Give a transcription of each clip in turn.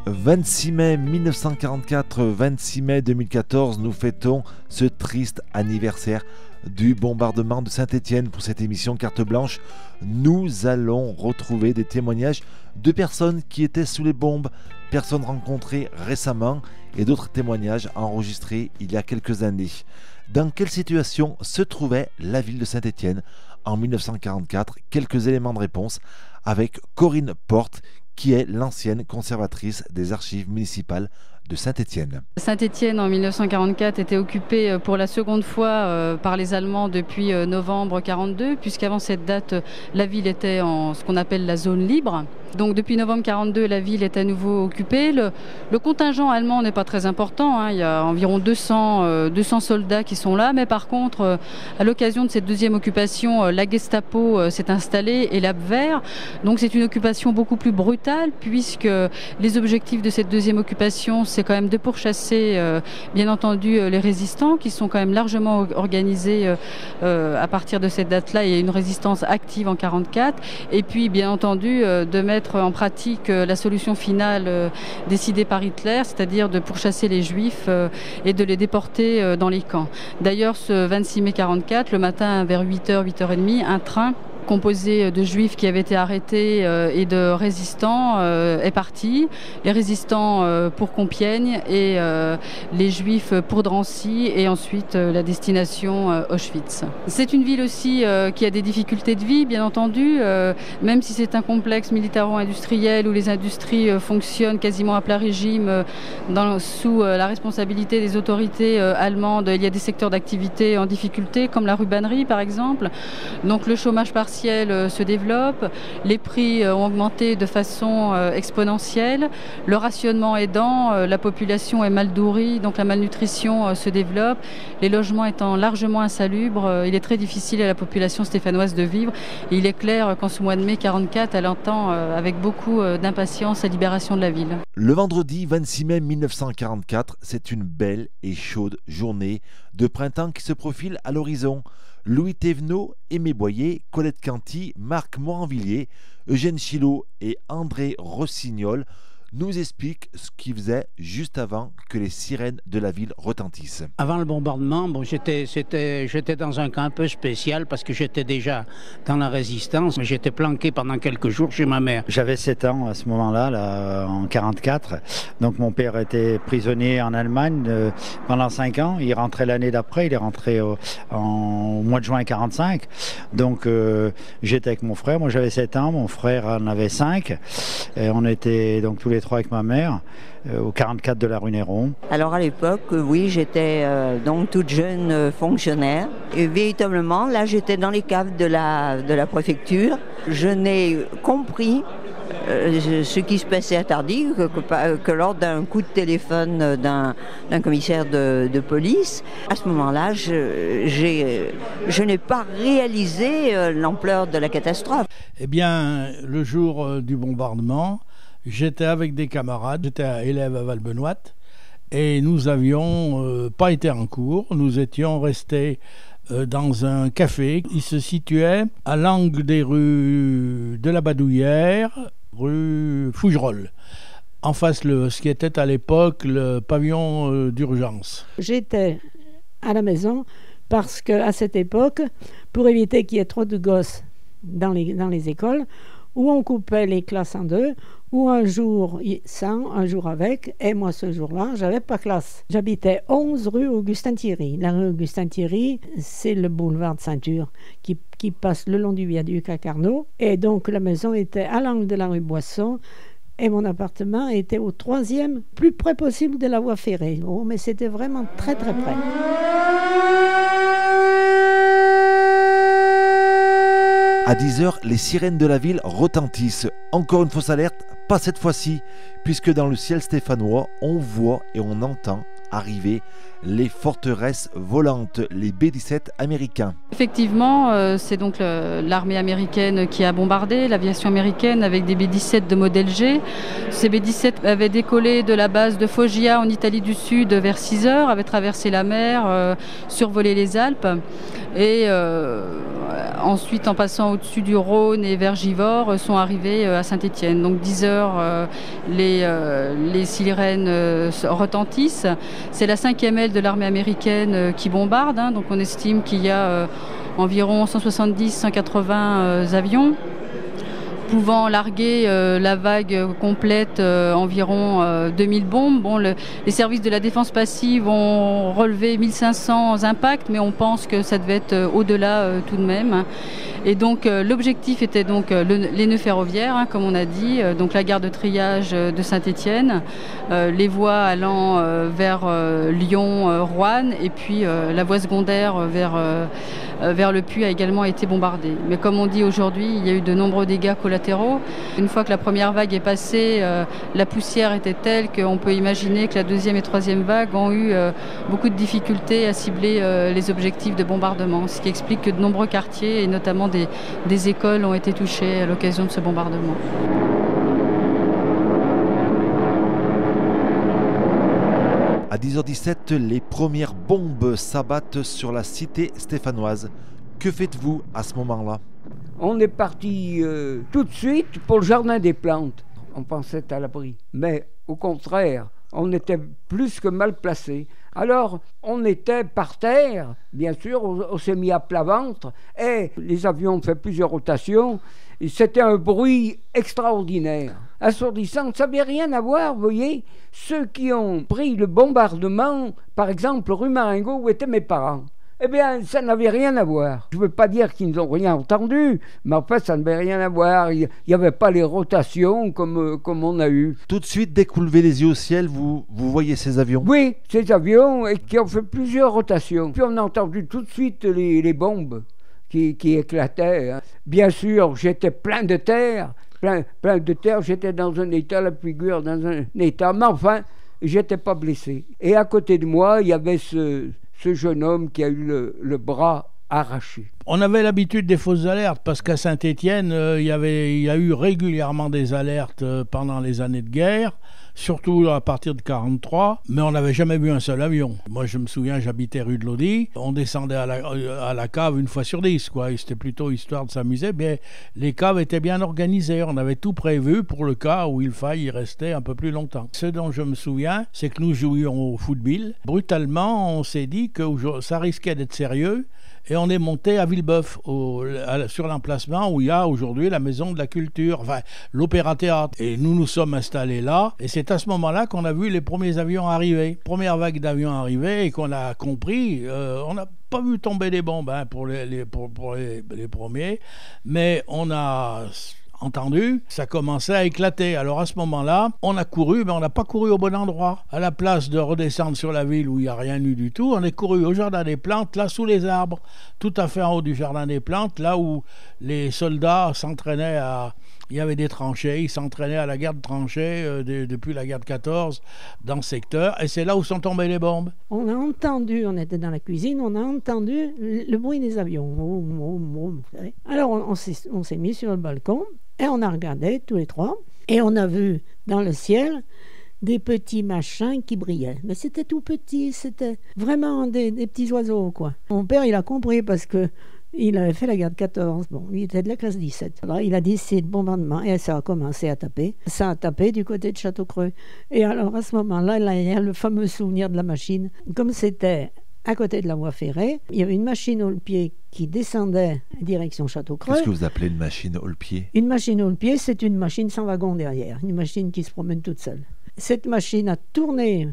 26 mai 1944, 26 mai 2014, nous fêtons ce triste anniversaire du bombardement de Saint-Étienne. Pour cette émission Carte Blanche, nous allons retrouver des témoignages de personnes qui étaient sous les bombes, personnes rencontrées récemment et d'autres témoignages enregistrés il y a quelques années. Dans quelle situation se trouvait la ville de Saint-Étienne en 1944? Quelques éléments de réponse avec Corinne Porte, qui est l'ancienne conservatrice des archives municipales de Saint-Étienne. Saint-Étienne en 1944 était occupée pour la seconde fois par les Allemands depuis novembre 1942, puisqu'avant cette date, la ville était en ce qu'on appelle la zone libre. Donc depuis novembre 1942, la ville est à nouveau occupée. Le contingent allemand n'est pas très important, hein. Il y a environ 200 soldats qui sont là, mais par contre, à l'occasion de cette deuxième occupation, la Gestapo s'est installée et l'Abwehr. Donc c'est une occupation beaucoup plus brutale, puisque les objectifs de cette deuxième occupation, c'est quand même de pourchasser, bien entendu, les résistants, qui sont quand même largement organisés à partir de cette date-là. Il y a une résistance active en 1944, et puis bien entendu de mettre en pratique la solution finale décidée par Hitler, c'est-à-dire de pourchasser les Juifs et de les déporter dans les camps. D'ailleurs, ce 26 mai 1944, le matin vers 8h, 8h30, un train composé de juifs qui avaient été arrêtés et de résistants est parti. Les résistants pour Compiègne et les juifs pour Drancy et ensuite la destination Auschwitz. C'est une ville aussi qui a des difficultés de vie, bien entendu, même si c'est un complexe militaro-industriel où les industries fonctionnent quasiment à plein régime sous la responsabilité des autorités allemandes. Il y a des secteurs d'activité en difficulté comme la rubannerie par exemple. Donc le chômage partiel se développe, les prix ont augmenté de façon exponentielle, le rationnement aidant, la population est mal nourrie, donc la malnutrition se développe, les logements étant largement insalubres, il est très difficile à la population stéphanoise de vivre. Et il est clair qu'en ce mois de mai 1944, elle entend avec beaucoup d'impatience la libération de la ville. Le vendredi 26 mai 1944, c'est une belle et chaude journée de printemps qui se profile à l'horizon. Louis Thévenot, Aimé Boyer, Colette Canty, Marc Moranvilliers, Eugène Chilot et André Rossignol nous expliquent ce qu'ils faisaient juste avant que les sirènes de la ville retentissent. Avant le bombardement, j'étais dans un camp un peu spécial parce que j'étais déjà dans la résistance, mais j'étais planqué pendant quelques jours chez ma mère. J'avais 7 ans à ce moment-là, en 1944. Donc mon père était prisonnier en Allemagne pendant 5 ans. Il rentrait l'année d'après, il est rentré au mois de juin 1945. Donc j'étais avec mon frère, moi j'avais 7 ans, mon frère en avait 5. Et on était donc tous les 3 avec ma mère au 44 de la rue Néron. Alors à l'époque, oui, j'étais donc toute jeune fonctionnaire et véritablement là j'étais dans les caves de la préfecture. Je n'ai compris ce qui se passait à Tardy que lors d'un coup de téléphone d'un commissaire de police. À ce moment-là, je n'ai pas réalisé l'ampleur de la catastrophe. Eh bien, le jour du bombardement, j'étais avec des camarades, j'étais élève à Val-Benoît et nous n'avions pas été en cours, nous étions restés dans un café. Il se situait à l'angle des rues de la Badouillère, rue Fougerolles, en face ce qui était à l'époque le pavillon d'urgence. J'étais à la maison parce qu'à cette époque, pour éviter qu'il y ait trop de gosses dans les écoles, où on coupait les classes en deux, où un jour sans, un jour avec, et moi ce jour-là, j'avais pas classe. J'habitais 11 rue Augustin-Thierry. La rue Augustin-Thierry, c'est le boulevard de Ceinture qui passe le long du viaduc à Carnot, et donc la maison était à l'angle de la rue Boisson, et mon appartement était au 3e, plus près possible de la voie ferrée. Oh, mais c'était vraiment très très près. À 10h, les sirènes de la ville retentissent. Encore une fausse alerte, pas cette fois-ci, puisque dans le ciel stéphanois, on voit et on entend arriver les forteresses volantes, les B-17 américains. Effectivement, c'est donc l'armée américaine qui a bombardé, l'aviation américaine avec des B-17 de modèle G. Ces B-17 avaient décollé de la base de Foggia en Italie du Sud vers 6 heures, avaient traversé la mer, survolé les Alpes. Et ensuite, en passant au-dessus du Rhône et vers Givors, sont arrivés à Saint-Étienne. Donc 10 heures, les sirènes retentissent. C'est la 5e aile de l'armée américaine qui bombarde. Donc on estime qu'il y a environ 170-180 avions, pouvant larguer la vague complète environ 2000 bombes. Bon, les services de la défense passive ont relevé 1500 impacts, mais on pense que ça devait être au-delà tout de même. Et donc l'objectif était donc les nœuds ferroviaires, comme on a dit, donc la gare de triage de Saint-Étienne, les voies allant vers Lyon, Roanne, et puis la voie secondaire vers le Puy a également été bombardée. Mais comme on dit aujourd'hui, il y a eu de nombreux dégâts collatéraux. Une fois que la première vague est passée, la poussière était telle qu'on peut imaginer que la deuxième et troisième vague ont eu beaucoup de difficultés à cibler les objectifs de bombardement, ce qui explique que de nombreux quartiers, et notamment des écoles, ont été touchés à l'occasion de ce bombardement. À 10h17, les premières bombes s'abattent sur la cité stéphanoise. Que faites-vous à ce moment-là? On est parti tout de suite pour le jardin des plantes. On pensait être à l'abri. Mais au contraire, on était plus que mal placés. Alors, on était par terre, bien sûr, on s'est mis à plat ventre, et les avions ont fait plusieurs rotations, et c'était un bruit extraordinaire, assourdissant. Ça n'avait rien à voir, vous voyez, ceux qui ont pris le bombardement, par exemple, rue Marengo, où étaient mes parents. Eh bien, ça n'avait rien à voir. Je ne veux pas dire qu'ils n'ont rien entendu, mais en fait, ça n'avait rien à voir. Il n'y avait pas les rotations comme on a eu. Tout de suite, dès que vous levez les yeux au ciel, vous voyez ces avions? Oui, ces avions qui ont fait plusieurs rotations. Puis on a entendu tout de suite les bombes qui éclataient. Hein. Bien sûr, j'étais plein de terre. Plein de terre, j'étais dans un état, la figure dans un état. Mais enfin, j'étais pas blessé. Et à côté de moi, il y avait ce jeune homme qui a eu le bras arraché. On avait l'habitude des fausses alertes parce qu'à Saint-Étienne, il y a eu régulièrement des alertes pendant les années de guerre, surtout à partir de 1943, mais on n'avait jamais vu un seul avion. Moi, je me souviens, j'habitais rue de Lodi, on descendait à la cave une fois sur 10, quoi. C'était plutôt histoire de s'amuser, mais les caves étaient bien organisées, on avait tout prévu pour le cas où il faille y rester un peu plus longtemps. Ce dont je me souviens, c'est que nous jouions au football. Brutalement, on s'est dit que ça risquait d'être sérieux, et on est monté à Villebeuf, sur l'emplacement où il y a aujourd'hui la Maison de la Culture, enfin l'Opéra-Théâtre. Et nous nous sommes installés là, et c'est à ce moment-là qu'on a vu les premiers avions arriver. Première vague d'avions arriver, et qu'on a compris, on n'a pas vu tomber des bombes pour les premiers, mais on a entendu, ça commençait à éclater. Alors à ce moment-là, on a couru, mais on n'a pas couru au bon endroit. À la place de redescendre sur la ville où il n'y a rien eu du tout, on est couru au jardin des plantes, là sous les arbres, tout à fait en haut du jardin des plantes, là où les soldats s'entraînaient à... Il y avait des tranchées, ils s'entraînaient à la guerre de tranchées depuis la guerre de 14 dans ce secteur, et c'est là où sont tombées les bombes. On a entendu, on était dans la cuisine, on a entendu le bruit des avions. Alors on s'est mis sur le balcon et on a regardé tous les trois, et on a vu dans le ciel des petits machins qui brillaient. Mais c'était tout petit, c'était vraiment des petits oiseaux, quoi. Mon père, il a compris parce que il avait fait la guerre de 14, bon, il était de la classe 17. Alors il a dit c'est le bombardement, et ça a commencé à taper. Ça a tapé du côté de Château-Creux. Et alors à ce moment-là, il y a le fameux souvenir de la machine. Comme c'était à côté de la voie ferrée, il y avait une machine au pied qui descendait direction Château-Creux. Qu'est-ce que vous appelez une machine au pied? Une machine au pied, c'est une machine sans wagon derrière, une machine qui se promène toute seule. Cette machine a tourné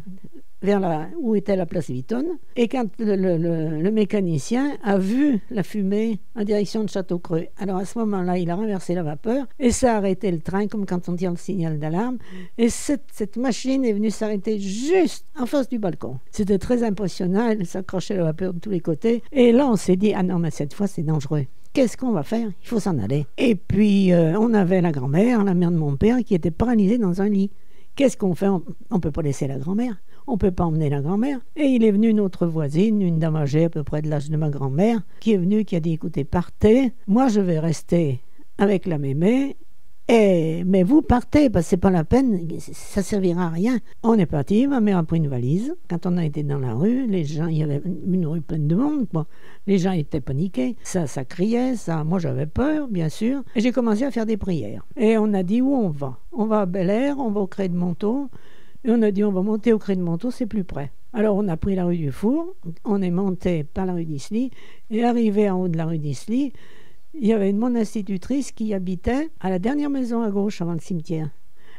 vers où était la place Vitton, et quand le mécanicien a vu la fumée en direction de Château-Creux, alors à ce moment-là, il a renversé la vapeur, et ça a arrêté le train, comme quand on tire le signal d'alarme, et cette machine est venue s'arrêter juste en face du balcon. C'était très impressionnant, elle s'accrochait la vapeur de tous les côtés, et là on s'est dit, ah non, mais cette fois c'est dangereux. Qu'est-ce qu'on va faire? Il faut s'en aller. Et puis, on avait la grand-mère, la mère de mon père, qui était paralysée dans un lit. Qu'est-ce qu'on fait? On ne peut pas laisser la grand-mère. On ne peut pas emmener la grand-mère. Et il est venu notre voisine, une dame âgée à peu près de l'âge de ma grand-mère, qui est venue, qui a dit, écoutez, partez. Moi, je vais rester avec la mémé. Mais vous partez, parce que c'est pas la peine, ça servira à rien. On est parti, ma mère a pris une valise. Quand on a été dans la rue, les gens, il y avait une rue pleine de monde, quoi. Les gens étaient paniqués, ça criait, moi j'avais peur, bien sûr. Et j'ai commencé à faire des prières. Et on a dit où on va. On va à Bel-Air, on va au Cré de Montaut. Et on a dit on va monter au Cré de Montaut, c'est plus près. Alors on a pris la rue du Four, on est monté par la rue d'Isly, et arrivé en haut de la rue d'Isly, il y avait mon institutrice qui habitait à la dernière maison à gauche avant le cimetière.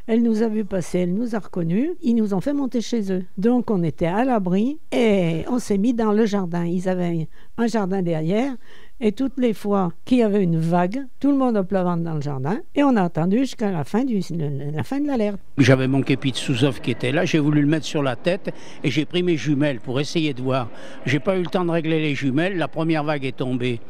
Elle nous a vu passer, elle nous a reconnus, ils nous ont fait monter chez eux. Donc on était à l'abri et on s'est mis dans le jardin. Ils avaient un jardin derrière et toutes les fois qu'il y avait une vague, tout le monde au plat-ventre dans le jardin et on a attendu jusqu'à la fin de l'alerte. J'avais mon képi de sous-off qui était là, j'ai voulu le mettre sur la tête et j'ai pris mes jumelles pour essayer de voir. J'ai pas eu le temps de régler les jumelles, la première vague est tombée.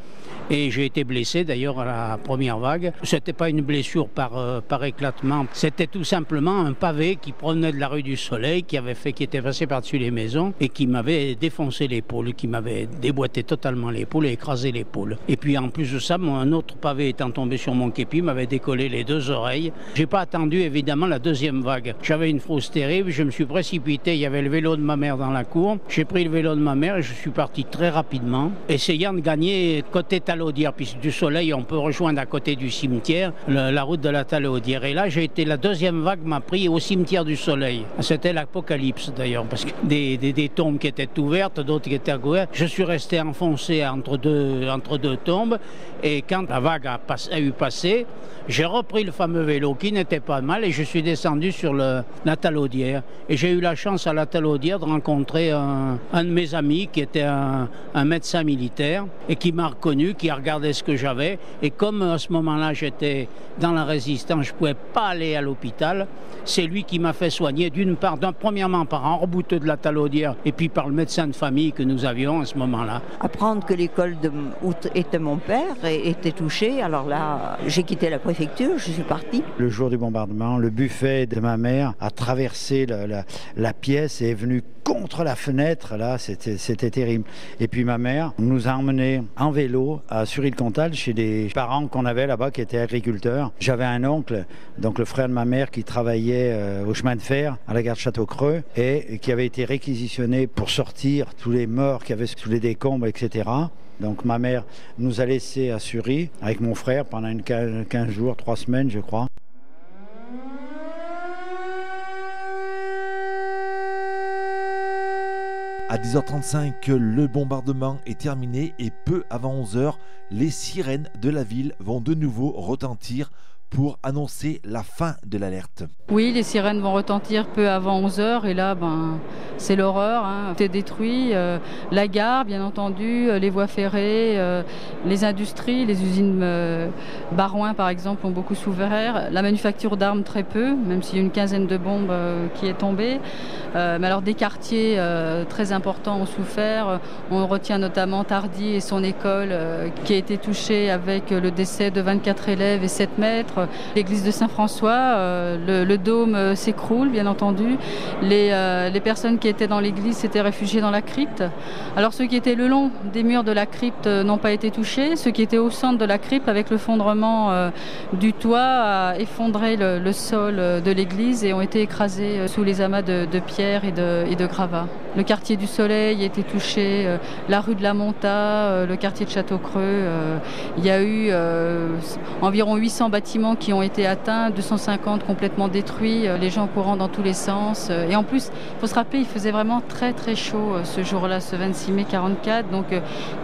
Et j'ai été blessé d'ailleurs à la première vague. C'était pas une blessure par éclatement, c'était tout simplement un pavé qui provenait de la rue du Soleil, qui était passé par-dessus les maisons et qui m'avait défoncé l'épaule, qui m'avait déboîté totalement l'épaule et écrasé l'épaule. Et puis en plus de ça, un autre pavé étant tombé sur mon képi m'avait décollé les 2 oreilles. J'ai pas attendu évidemment la deuxième vague. J'avais une frousse terrible, je me suis précipité, il y avait le vélo de ma mère dans la cour. J'ai pris le vélo de ma mère et je suis parti très rapidement, essayant de gagner côté Talaudière, puisque du Soleil on peut rejoindre à côté du cimetière la route de la Talaudière. Et là la deuxième vague m'a pris au cimetière du Soleil. C'était l'apocalypse d'ailleurs, parce que des tombes qui étaient ouvertes, d'autres qui étaient couvertes. Je suis resté enfoncé entre deux tombes et quand la vague a eu passé, j'ai repris le fameux vélo qui n'était pas mal et je suis descendu sur la Talaudière. Et j'ai eu la chance à la Talaudière de rencontrer un de mes amis qui était un médecin militaire et qui m'a reconnu, qui a regardé ce que j'avais. Et comme à ce moment-là j'étais dans la résistance, je ne pouvais pas aller à l'hôpital, c'est lui qui m'a fait soigner premièrement par un rebouteux de la Talaudière et puis par le médecin de famille que nous avions à ce moment-là. Apprendre que l'école où était mon père était touchée, alors là j'ai quitté la préfecture, je suis partie. Le jour du bombardement, le buffet de ma mère a traversé la pièce et est venu contre la fenêtre, là c'était terrible. Et puis ma mère nous a emmenés en vélo à Sur-Île-Comtal chez des parents qu'on avait là-bas qui étaient agriculteurs. J'avais un oncle, donc le frère de ma mère, qui travaillait au chemin de fer à la gare de Château-Creux et qui avait été réquisitionné pour sortir tous les morts qu'il y avait sous les décombres, etc. Donc ma mère nous a laissés à Sury avec mon frère pendant 15 jours, 3 semaines je crois. À 10h35, le bombardement est terminé et peu avant 11h, les sirènes de la ville vont de nouveau retentir pour annoncer la fin de l'alerte. Oui, les sirènes vont retentir peu avant 11h et là, c'est l'horreur. C'est détruit. La gare, bien entendu, les voies ferrées, les industries, les usines Barouin, par exemple, ont beaucoup souffert. La manufacture d'armes, très peu, même s'il y a une quinzaine de bombes qui est tombée. Mais alors, des quartiers très importants ont souffert. On retient notamment Tardy et son école qui a été touchée avec le décès de 24 élèves et 7 maîtres. L'église de Saint-François, le dôme s'écroule, bien entendu. Les personnes qui étaient dans l'église s'étaient réfugiées dans la crypte. Alors ceux qui étaient le long des murs de la crypte n'ont pas été touchés. Ceux qui étaient au centre de la crypte, avec le fondrement du toit, a effondré le sol de l'église et ont été écrasés sous les amas de pierres et de gravats. Le quartier du Soleil a été touché, la rue de la Monta, le quartier de Château-Creux. Il y a eu environ 800 bâtiments qui ont été atteints, 250 complètement détruits, les gens courant dans tous les sens. Et en plus, il faut se rappeler, il faisait vraiment très très chaud ce jour-là, ce 26 mai 44. Donc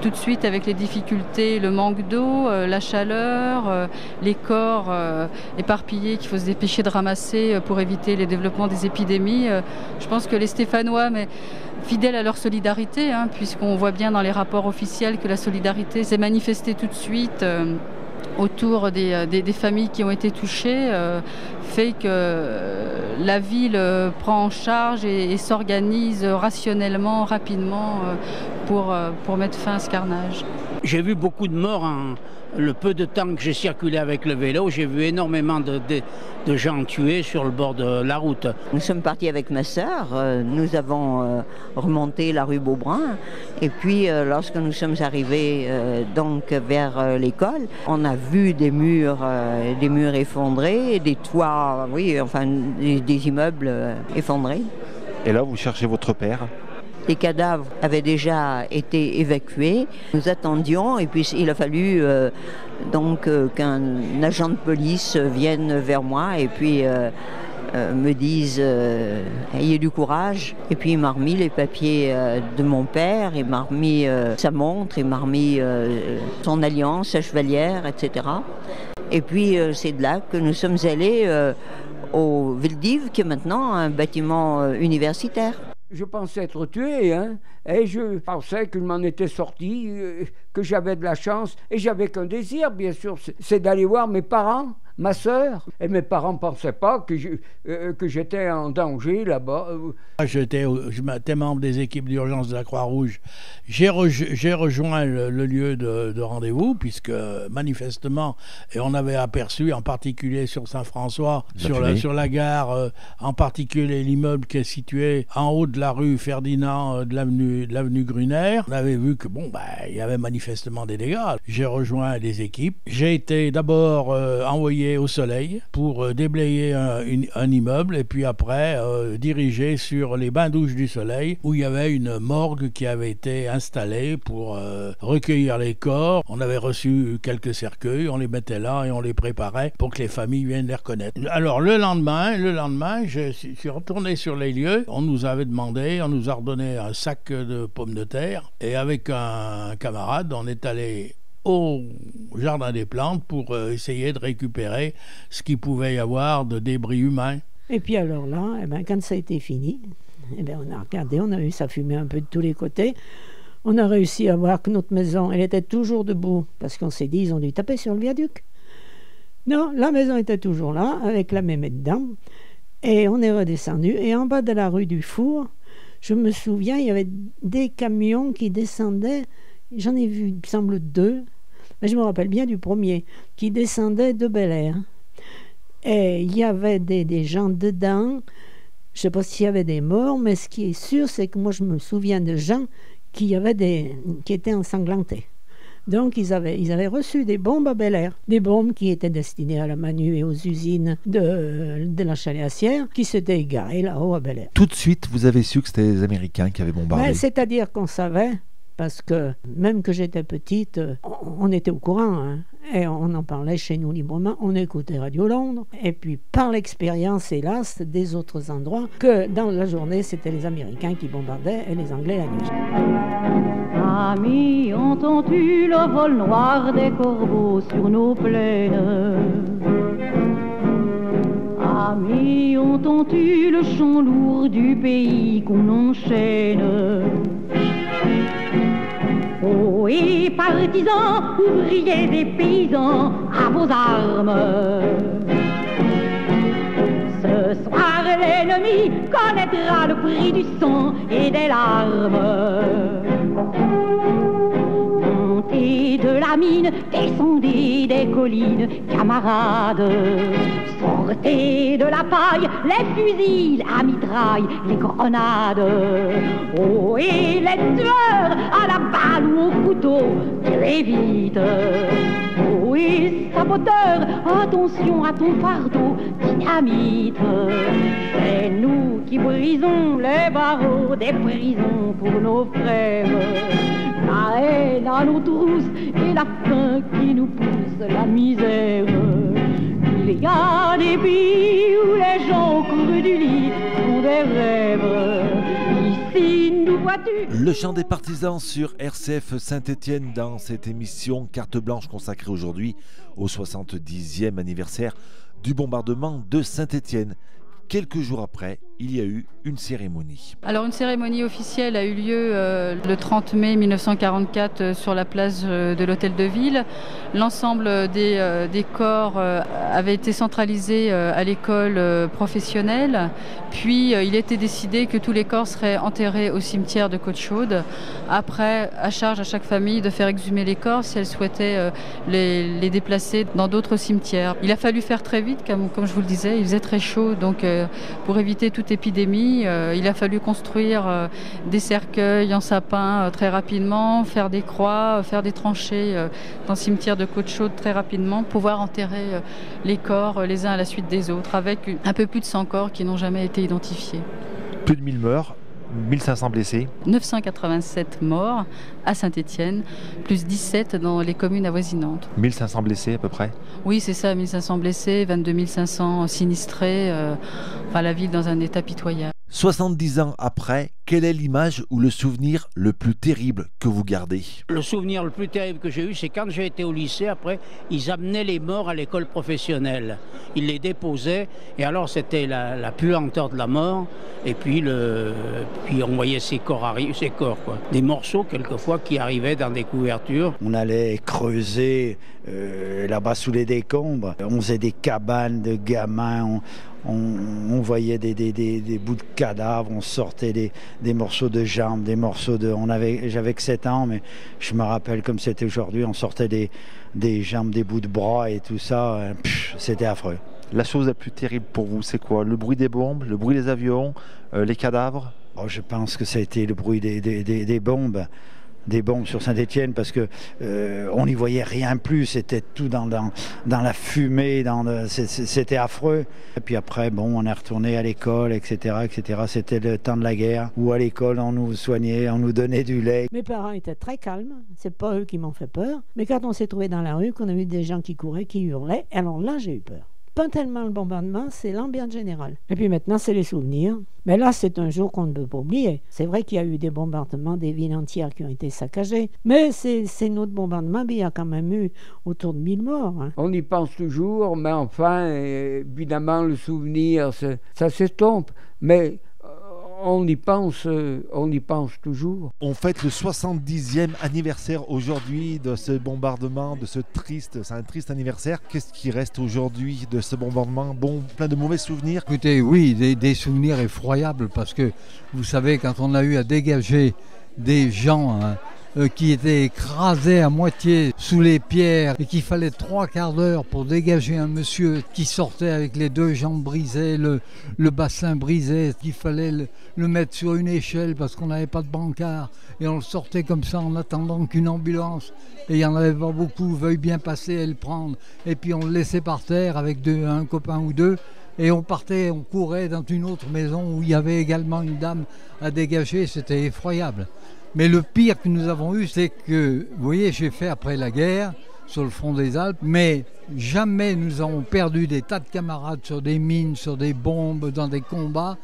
tout de suite, avec les difficultés, le manque d'eau, la chaleur, les corps éparpillés qu'il faut se dépêcher de ramasser pour éviter les développements des épidémies. Je pense que les Stéphanois, mais fidèles à leur solidarité, puisqu'on voit bien dans les rapports officiels que la solidarité s'est manifestée tout de suite autour des familles qui ont été touchées, fait que la ville prend en charge et s'organise rationnellement, rapidement pour mettre fin à ce carnage. J'ai vu beaucoup de morts le peu de temps que j'ai circulé avec le vélo, j'ai vu énormément de gens tués sur le bord de la route. Nous sommes partis avec ma sœur, nous avons remonté la rue Beaubrun et puis lorsque nous sommes arrivés donc vers l'école, on a vu des murs effondrés, des toits, oui, enfin des immeubles effondrés. Et là, vous cherchez votre père? Les cadavres avaient déjà été évacués. Nous attendions et puis il a fallu donc qu'un agent de police vienne vers moi et puis me dise ayez du courage. Et puis il m'a remis les papiers de mon père, il m'a remis sa montre, il m'a remis son alliance, sa chevalière, etc. Et puis c'est de là que nous sommes allés au Veldiv, qui est maintenant un bâtiment universitaire. Je pensais être tué, hein, et je pensais qu'il m'en était sorti, que j'avais de la chance, et j'avais qu'un désir, bien sûr, c'est d'aller voir mes parents, ma sœur. Et mes parents ne pensaient pas que j'étais en danger là-bas. J'étais membre des équipes d'urgence de la Croix-Rouge. J'ai rejoint le lieu de rendez-vous, puisque manifestement, et on avait aperçu, en particulier sur Saint-François, sur la gare, en particulier l'immeuble qui est situé en haut de la rue Ferdinand de l'avenue Gruner, on avait vu que il y avait manifestement des dégâts. J'ai rejoint les équipes. J'ai été d'abord envoyé au Soleil pour déblayer un immeuble et puis après dirigé sur les bains-douches du Soleil où il y avait une morgue qui avait été installée pour recueillir les corps. On avait reçu quelques cercueils, on les mettait là et on les préparait pour que les familles viennent les reconnaître. Alors le lendemain, je suis retourné sur les lieux. On nous avait demandé, on nous a redonné un sac de pommes de terre et avec un camarade, on est allé au Jardin des Plantes pour essayer de récupérer ce qu'il pouvait y avoir de débris humains. Et puis alors là, quand ça a été fini, on a regardé, on a vu ça fumer un peu de tous les côtés. On a réussi à voir que notre maison, elle était toujours debout, parce qu'on s'est dit, ils ont dû taper sur le viaduc. Non, la maison était toujours là, avec la mémé dedans. Et on est redescendu. Et en bas de la rue du Four, je me souviens, il y avait des camions qui descendaient. J'en ai vu, il me semble, 2. Mais je me rappelle bien du premier, qui descendait de Bel-Air. Et il y avait des gens dedans. Je ne sais pas s'il y avait des morts, mais ce qui est sûr, c'est que moi, je me souviens de gens qui étaient ensanglantés. Donc, ils avaient reçu des bombes à Bel-Air, des bombes qui étaient destinées à la Manu et aux usines de la Chaléassière, qui s'étaient égarées là-haut à Bel-Air. Tout de suite, vous avez su que c'était les Américains qui avaient bombardé? C'est-à-dire qu'on savait, parce que même que j'étais petite, on était au courant, hein, et on en parlait chez nous librement, on écoutait Radio Londres, et puis par l'expérience, hélas, des autres endroits, que dans la journée, c'était les Américains qui bombardaient et les Anglais la nuit. Amis, entends-tu le vol noir des corbeaux sur nos plaines? Amis, entends-tu le chant lourd du pays qu'on enchaîne? Oh, et partisans, ouvriers et paysans, à vos armes. Ce soir, l'ennemi connaîtra le prix du sang et des larmes. Montez de la mine, descendez des collines, camarades. Sortez de la paille, les fusils, la mitraille, les grenades. Oh, et les tueurs, à la balle ou au couteau, tirez vite. Oh, et saboteur, attention à ton fardeau, dynamite. C'est nous qui brisons les barreaux des prisons pour nos frères. La haine à nos trousses et la faim qui nous pousse la misère. Il y a des pays où les gens au creux du lit font des rêves. Ici, nous vois-tu. Le chant des partisans sur RCF Saint-Étienne dans cette émission Carte Blanche consacrée aujourd'hui au 70e anniversaire du bombardement de Saint-Étienne. Quelques jours après, il y a eu une cérémonie. Alors une cérémonie officielle a eu lieu le 30 mai 1944 sur la place de l'Hôtel de Ville. L'ensemble des corps avait été centralisé à l'école professionnelle. Puis il était décidé que tous les corps seraient enterrés au cimetière de Côte-Chaude. Après, à charge à chaque famille de faire exhumer les corps si elle souhaitait les déplacer dans d'autres cimetières. Il a fallu faire très vite, comme je vous le disais, il faisait très chaud, donc pour éviter toute épidémie, il a fallu construire des cercueils en sapin très rapidement, faire des croix, faire des tranchées dans le cimetière de Côte-Chaude très rapidement, pouvoir enterrer les corps les uns à la suite des autres, avec un peu plus de 100 corps qui n'ont jamais été identifiés. Plus de 1000 morts, 1500 blessés. 987 morts à Saint-Étienne, plus 17 dans les communes avoisinantes. 1500 blessés à peu près? Oui, c'est ça, 1500 blessés, 22 500 sinistrés, la ville dans un état pitoyable. 70 ans après, quelle est l'image ou le souvenir le plus terrible que vous gardez? Le souvenir le plus terrible que j'ai eu, c'est quand j'ai été au lycée, après, ils amenaient les morts à l'école professionnelle. Ils les déposaient, et alors c'était la puanteur de la mort, et puis on voyait ces corps, quoi. Des morceaux, quelquefois, qui arrivaient dans des couvertures. On allait creuser là-bas sous les décombres. On faisait des cabanes de gamins, on voyait des bouts de cadavres, on sortait des morceaux de jambes, des morceaux de... J'avais que 7 ans, mais je me rappelle comme c'était aujourd'hui, on sortait des jambes, des bouts de bras et tout ça. C'était affreux. La chose la plus terrible pour vous, c'est quoi? Le bruit des bombes, le bruit des avions, les cadavres? Je pense que ça a été le bruit des bombes. Des bombes sur Saint-Étienne, parce que on n'y voyait rien plus, c'était tout dans la fumée, c'était affreux. Et puis après, on est retourné à l'école, etc. C'était le temps de la guerre, où à l'école on nous soignait, on nous donnait du lait. Mes parents étaient très calmes, c'est pas eux qui m'ont fait peur, mais quand on s'est trouvé dans la rue, qu'on a vu des gens qui couraient, qui hurlaient, alors là j'ai eu peur. Pas tellement le bombardement, c'est l'ambiance générale. Et puis maintenant, c'est les souvenirs. Mais là, c'est un jour qu'on ne peut pas oublier. C'est vrai qu'il y a eu des bombardements, des villes entières qui ont été saccagées. Mais c'est notre bombardement, il y a quand même eu autour de 1000 morts. On y pense toujours, mais enfin, évidemment, le souvenir, ça s'estompe. Mais on y pense toujours. On fête le 70e anniversaire aujourd'hui de ce bombardement, c'est un triste anniversaire. Qu'est-ce qui reste aujourd'hui de ce bombardement? Plein de mauvais souvenirs. Écoutez, oui, des souvenirs effroyables, parce que vous savez, quand on a eu à dégager des gens qui étaient écrasés à moitié sous les pierres et qu'il fallait 3/4 d'heure pour dégager un monsieur qui sortait avec les 2 jambes brisées, le bassin brisé, qu'il fallait le mettre sur une échelle parce qu'on n'avait pas de brancard, et on le sortait comme ça en attendant qu'une ambulance, et il n'y en avait pas beaucoup, veuille bien passer et le prendre, et puis on le laissait par terre avec un copain ou 2. Et on courait dans une autre maison où il y avait également une dame à dégager, c'était effroyable. Mais le pire que nous avons eu, c'est que, vous voyez, j'ai fait après la guerre sur le front des Alpes, mais jamais nous avons perdu des tas de camarades sur des mines, sur des bombes, dans des combats.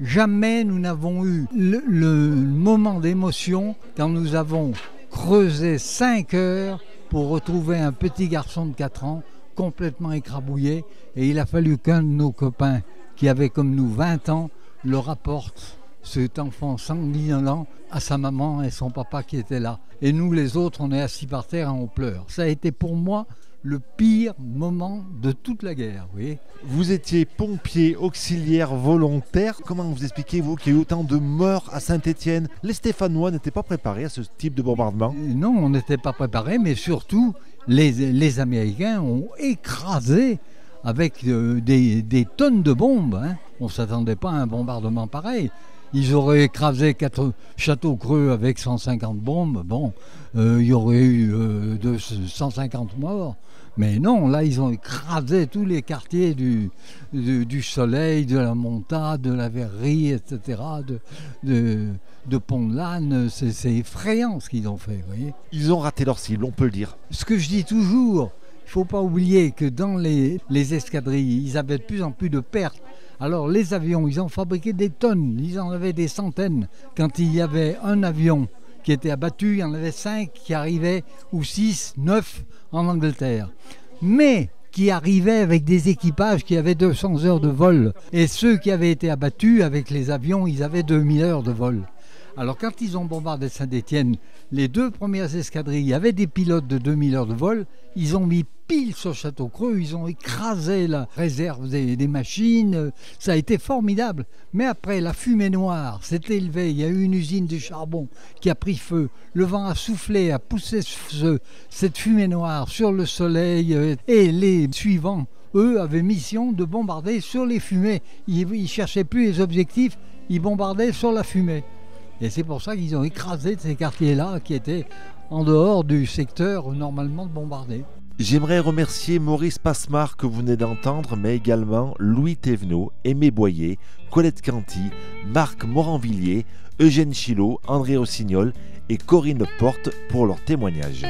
Jamais nous n'avons eu le moment d'émotion quand nous avons creusé 5 heures pour retrouver un petit garçon de 4 ans complètement écrabouillé, et il a fallu qu'un de nos copains qui avait comme nous 20 ans le rapporte, cet enfant sanguinolent, à sa maman et son papa qui étaient là. Et nous les autres, on est assis par terre et on pleure. Ça a été pour moi le pire moment de toute la guerre, vous voyez. Vous étiez pompier auxiliaire volontaire. Comment vous expliquez, vous, qu'il y a eu autant de morts à Saint-Étienne? Les Stéphanois n'étaient pas préparés à ce type de bombardement? Non, on n'était pas préparés, mais surtout, les Américains ont écrasé avec des tonnes de bombes. On ne s'attendait pas à un bombardement pareil. Ils auraient écrasé 4 châteaux creux avec 150 bombes. Il y aurait eu 150 morts. Mais non, là, ils ont écrasé tous les quartiers du Soleil, de la Monta, de la Verrerie, etc., de Pont-de-l'Âne. C'est effrayant ce qu'ils ont fait, vous voyez. Ils ont raté leur cible, on peut le dire. Ce que je dis toujours, il ne faut pas oublier que dans les escadrilles, ils avaient de plus en plus de pertes. Alors les avions, ils ont fabriqué des tonnes, ils en avaient des centaines. Quand il y avait un avion qui était abattu, il y en avait 5 qui arrivaient, ou 6, 9 en Angleterre. Mais qui arrivaient avec des équipages qui avaient 200 heures de vol. Et ceux qui avaient été abattus avec les avions, ils avaient 2000 heures de vol. Alors quand ils ont bombardé Saint-Étienne, les 2 premières escadrilles avaient des pilotes de 2000 heures de vol. Ils ont mis pile sur Château-Creux, ils ont écrasé la réserve des machines. Ça a été formidable. Mais après, la fumée noire s'est élevée. Il y a eu une usine de charbon qui a pris feu. Le vent a soufflé, a poussé cette fumée noire sur le soleil. Et les suivants, eux, avaient mission de bombarder sur les fumées. Ils ne cherchaient plus les objectifs, ils bombardaient sur la fumée. Et c'est pour ça qu'ils ont écrasé ces quartiers-là qui étaient en dehors du secteur normalement bombardé. J'aimerais remercier Maurice Passemard que vous venez d'entendre, mais également Louis Thévenot, Aimé Boyer, Colette Canty, Marc Moranvilliers, Eugène Chilot, André Rossignol et Corinne Porte pour leur témoignage.